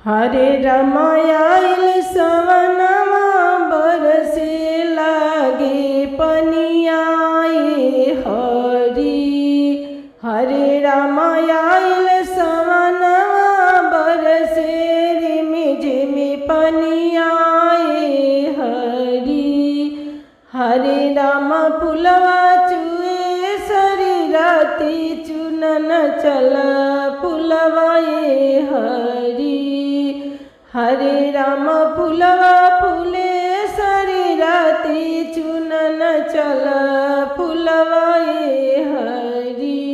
हरे रमायल सवनमा बरसे लागे पनियाए हरि। हरे रमायल सवनमा बरसे रिमि झिमि पनियाए हरि। हरे राम पुलवा चुए शरीराती चुनन चल पुलवाए हरि। हरे राम पुलवा फूले शरीराती चुनन चल पुलवाए हरि।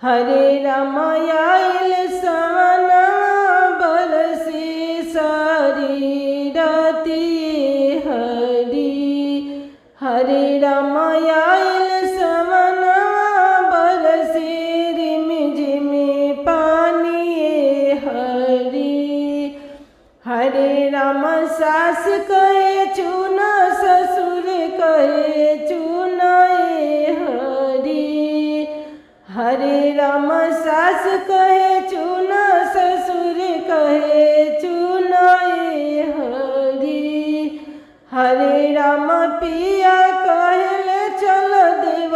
हरे राम आयल सवनमा बरसे शरीराती हरि। हरे राम आयल सवनमा बरसे रिमि झिमि पानिए हरि। हरे राम सास कहे चून ससुर कहे चूनाए हरि। हरे राम सास कहे चून ससुर कहे चूनाए हरि। हरे राम पिया कहले चल देव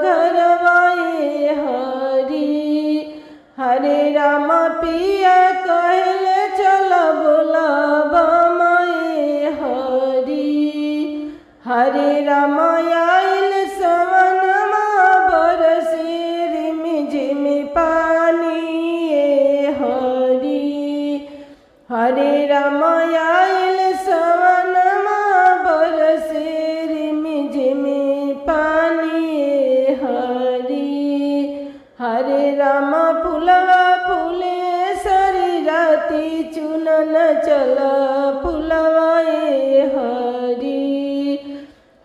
घरवाए हरि। हरे राम पिया कहले चल बोलाबमाए हरि। हरे राम आयल सवनमा बरसे रिमि झिमि पानिए हरि। हरे राम आयल सवनमा बरसे रिमि झिमि पानिए हरि। हरे राम पुलवा फूले शरीराती चुनन चल पुलवाए हरि।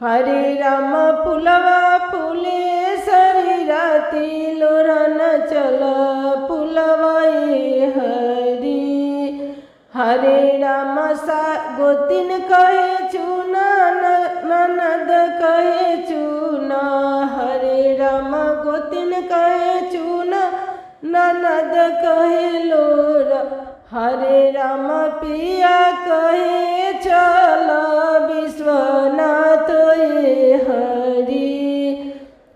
हरे राम पुलवा फूले शरीराती लोरन चल पुलवाए हरि। हरे राम गोतिन कहे चूना ननद कहे चूना। हरे राम गोतिन कहे चूना ननद कहे लोरा। हरे राम पिया कहे चल विश्वनाथ हरि।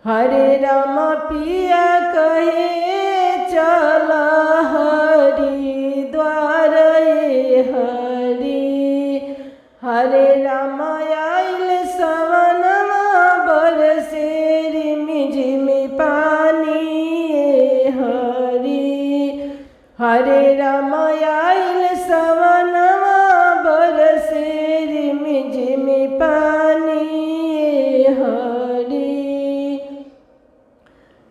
हरे राम पिया कहे चल हरिद्वार हरि। हरे राम आयल सवनमा बरसे रिमि झिमि पानिए हरि। हरे राम आयल सवनमा बरसे रिमि झिमि पानिए हरि।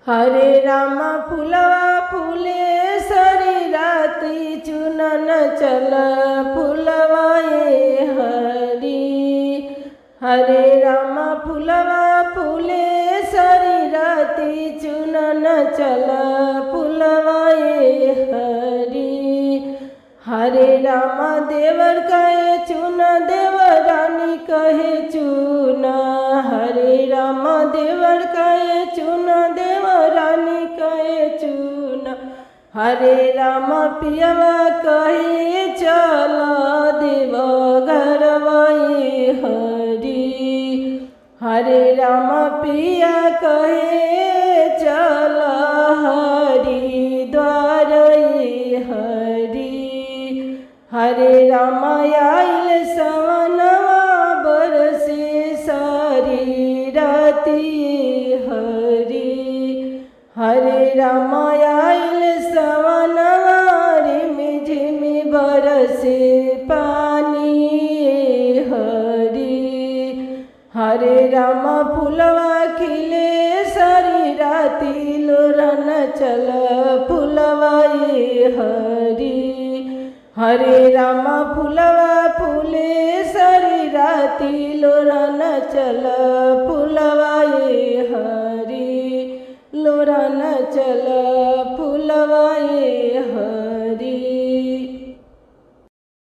हरे राम फूलवा फूले शरीराती चुनन चल पुलवाए हरि। हरे राम फूलवा फूले शरीराती चुनन चल पुलवाए हरि। हरे राम देवर कहे चून देवरानी कहे चून। हरे राम देवर कहे चून देवरानी कहे चून। हरे राम पियवा कहे चल देव घरवाए हरि। हरे राम पिया कहे चल हरिद्वार हरि। हरे राम आयल सवनमा बरसे शरीराती हरि। हरे राम आयल सवनमा रिमि झिमि बरसे पानिए हरि। हरे राम फूलवा खिले शरीराती लोरन चल पुलवाए हरि। हरे राम फूलवा फूले शरीराती लोरन चल पुलवाए हरि। लोरन चल पुलवाए हरि।